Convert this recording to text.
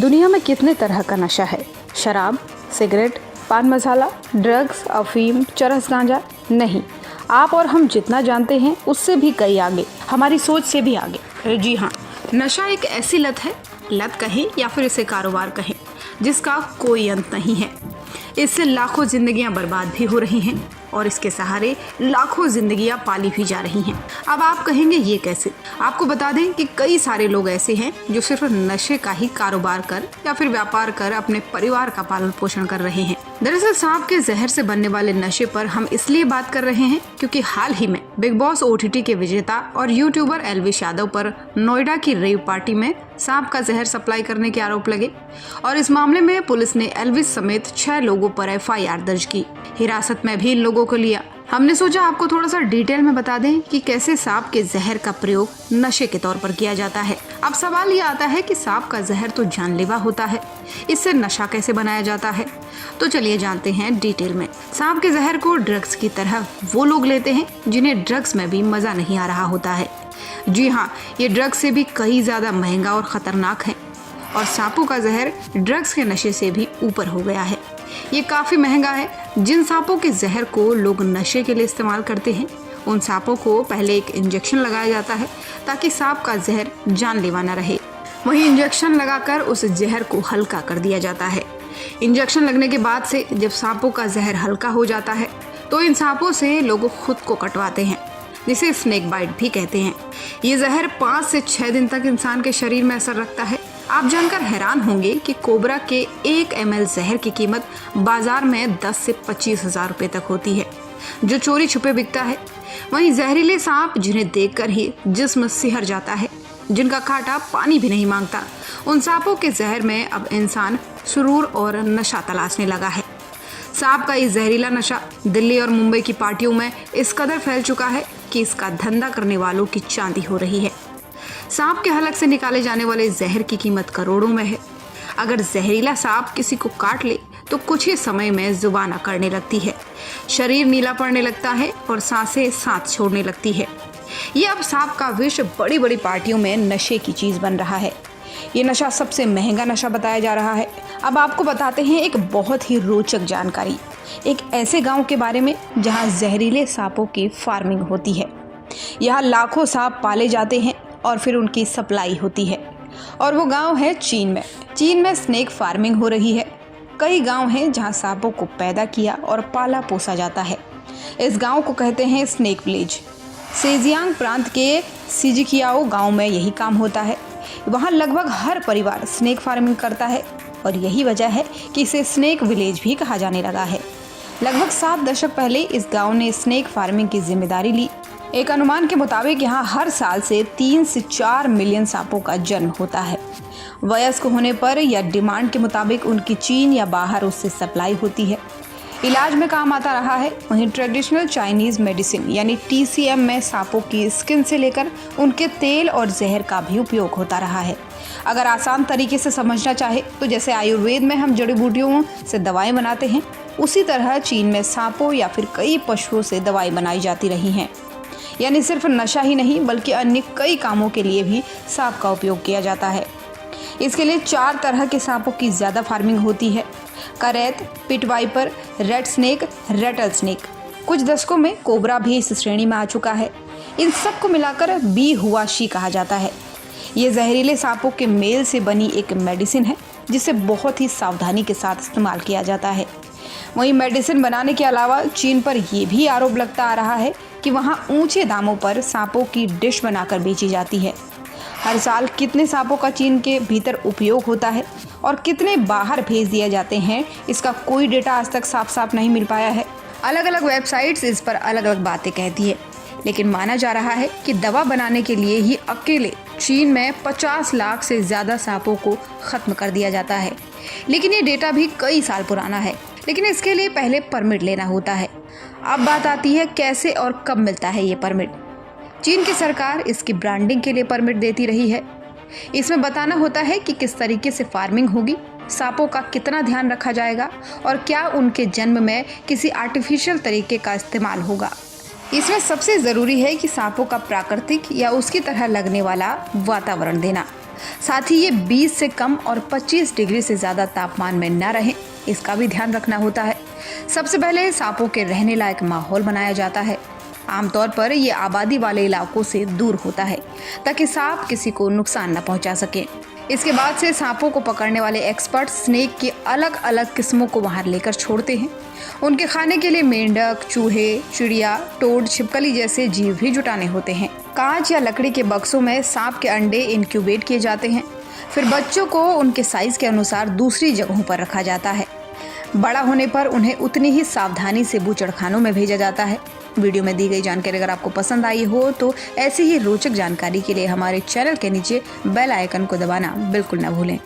दुनिया में कितने तरह का नशा है। शराब, सिगरेट, पान मसाला, ड्रग्स, अफीम, चरस गांजा। नहीं, आप और हम जितना जानते हैं उससे भी कई आगे, हमारी सोच से भी आगे। जी हाँ, नशा एक ऐसी लत है, लत कहें या फिर इसे कारोबार कहें, जिसका कोई अंत नहीं है। इससे लाखों जिंदगियां बर्बाद भी हो रही हैं और इसके सहारे लाखों जिंदगियां पाली भी जा रही हैं। अब आप कहेंगे ये कैसे? आपको बता दें कि कई सारे लोग ऐसे हैं जो सिर्फ नशे का ही कारोबार कर या फिर व्यापार कर अपने परिवार का पालन पोषण कर रहे हैं। दरअसल सांप के जहर से बनने वाले नशे पर हम इसलिए बात कर रहे हैं क्योंकि हाल ही में बिग बॉस OTT के विजेता और यूट्यूबर एल्विश यादव पर नोएडा की रेव पार्टी में सांप का जहर सप्लाई करने के आरोप लगे और इस मामले में पुलिस ने एल्विश समेत 6 लोगों पर FIR दर्ज की। हिरासत में भी इन लोगों को लिया। हमने सोचा आपको थोड़ा सा डिटेल में बता दें कि कैसे सांप के जहर का प्रयोग नशे के तौर पर किया जाता है। अब सवाल ये आता है कि सांप का जहर तो जानलेवा होता है, इससे नशा कैसे बनाया जाता है? तो चलिए जानते हैं डिटेल में। सांप के जहर को ड्रग्स की तरह वो लोग लेते हैं जिन्हें ड्रग्स में भी मजा नहीं आ रहा होता है। जी हाँ, ये ड्रग्स से भी कहीं ज्यादा महंगा और खतरनाक है और सांपों का जहर ड्रग्स के नशे से भी ऊपर हो गया है। ये काफी महंगा है। जिन सांपों के जहर को लोग नशे के लिए इस्तेमाल करते हैं, उन सांपों को पहले एक इंजेक्शन लगाया जाता है ताकि सांप का जहर जानलेवा न रहे। वहीं इंजेक्शन लगाकर उस जहर को हल्का कर दिया जाता है। इंजेक्शन लगने के बाद से जब सांपों का जहर हल्का हो जाता है तो इन सांपों से लोग खुद को कटवाते हैं, जिसे स्नेक बाइट भी कहते हैं। ये जहर 5 से 6 दिन तक इंसान के शरीर में असर रखता है। आप जानकर हैरान होंगे कि कोबरा के 1 ml जहर की कीमत बाजार में 10 से 25 हजार रुपए तक होती है, जो चोरी छुपे बिकता है। वहीं जहरीले सांप जिन्हें देखकर ही जिस्म सिहर जाता है, जिनका कांटा पानी भी नहीं मांगता, उन सांपों के जहर में अब इंसान सुरूर और नशा तलाशने लगा है। सांप का ये जहरीला नशा दिल्ली और मुंबई की पार्टियों में इस कदर फैल चुका है कि इसका धंधा करने वालों की चांदी हो रही है। सांप के हलक से निकाले जाने वाले जहर की कीमत करोड़ों में है। अगर जहरीला सांप किसी को काट ले तो कुछ ही समय में जुबान अकड़ने लगती है, शरीर नीला पड़ने लगता है और सांसें साथ छोड़ने लगती है। ये अब सांप का विष बड़ी बड़ी पार्टियों में नशे की चीज बन रहा है। ये नशा सबसे महंगा नशा बताया जा रहा है। अब आपको बताते हैं एक बहुत ही रोचक जानकारी, एक ऐसे गांव के बारे में जहां जहरीले सांपों की फार्मिंग होती है। यहाँ लाखों सांप पाले जाते हैं और फिर उनकी सप्लाई होती है और वो गांव है चीन में। चीन में स्नेक फार्मिंग हो रही है। कई गांव हैं जहां सांपों को पैदा किया और पाला पोसा जाता है। इस गांव को कहते हैं स्नेक विलेज। सेजियांग प्रांत के सिजिकियाओ गांव में यही काम होता है। वहां लगभग हर परिवार स्नेक फार्मिंग करता है और यही वजह है कि इसे स्नेक विलेज भी कहा जाने लगा है। लगभग 7 दशक पहले इस गांव ने स्नेक फार्मिंग की जिम्मेदारी ली। एक अनुमान के मुताबिक यहाँ हर साल से 3 से 4 मिलियन सांपों का जन्म होता है। वयस्क होने पर या डिमांड के मुताबिक उनकी चीन या बाहर उससे सप्लाई होती है। इलाज में काम आता रहा है। वहीं ट्रेडिशनल चाइनीज मेडिसिन यानी TCM में सांपों की स्किन से लेकर उनके तेल और जहर का भी उपयोग होता रहा है। अगर आसान तरीके से समझना चाहे तो जैसे आयुर्वेद में हम जड़ी बूटियों से दवाएं बनाते हैं, उसी तरह चीन में सांपों या फिर कई पशुओं से दवाई बनाई जाती रही हैं। यानी सिर्फ नशा ही नहीं बल्कि अन्य कई कामों के लिए भी सांप का उपयोग किया जाता है। इसके लिए 4 तरह के सांपों की ज़्यादा फार्मिंग होती है: krait, pit viper, red snake, rattlesnake. कुछ दशकों में कोबरा भी इस श्रेणी में आ चुका है। इन सब को मिलाकर बी हुआ शी कहा जाता है। ये जहरीले सांपों के मेल से बनी एक मेडिसिन है जिसे बहुत ही सावधानी के साथ इस्तेमाल किया जाता है। वहीं मेडिसिन बनाने के अलावा चीन पर यह भी आरोप लगता आ रहा है कि वहाँ ऊंचे दामों पर सांपों की डिश बनाकर बेची जाती है। हर साल कितने सांपों का चीन के भीतर उपयोग होता है और कितने बाहर भेज दिए जाते हैं, इसका कोई डेटा आज तक साफ नहीं मिल पाया है। अलग अलग वेबसाइट्स इस पर अलग अलग बातें कहती है, लेकिन माना जा रहा है कि दवा बनाने के लिए ही अकेले चीन में 50 लाख से ज़्यादा सांपों को ख़त्म कर दिया जाता है। लेकिन ये डेटा भी कई साल पुराना है, लेकिन इसके लिए पहले परमिट लेना होता है। अब बात आती है कैसे और कब मिलता है ये परमिट। चीन की सरकार इसकी ब्रांडिंग के लिए परमिट देती रही है। इसमें बताना होता है कि किस तरीके से फार्मिंग होगी, सांपों का कितना ध्यान रखा जाएगा और क्या उनके जन्म में किसी आर्टिफिशियल तरीके का इस्तेमाल होगा। इसमें सबसे ज़रूरी है कि सांपों का प्राकृतिक या उसकी तरह लगने वाला वातावरण देना। साथ ही ये 20 से कम और 25 डिग्री से ज़्यादा तापमान में न रहें, इसका भी ध्यान रखना होता है। सबसे पहले सांपों के रहने लायक माहौल बनाया जाता है। आमतौर पर ये आबादी वाले इलाकों से दूर होता है ताकि सांप किसी को नुकसान न पहुंचा सके। इसके बाद से सांपों को पकड़ने वाले एक्सपर्ट स्नेक की अलग अलग किस्मों को बाहर लेकर छोड़ते हैं। उनके खाने के लिए मेंढक, चूहे, चिड़िया, टोड, छिपकली जैसे जीव भी जुटाने होते हैं। कांच या लकड़ी के बक्सों में सांप के अंडे इंक्यूबेट किए जाते हैं। फिर बच्चों को उनके साइज के अनुसार दूसरी जगहों पर रखा जाता है। बड़ा होने पर उन्हें उतनी ही सावधानी से बूचड़खानों में भेजा जाता है। वीडियो में दी गई जानकारी अगर आपको पसंद आई हो तो ऐसी ही रोचक जानकारी के लिए हमारे चैनल के नीचे बेल आइकन को दबाना बिल्कुल न भूलें।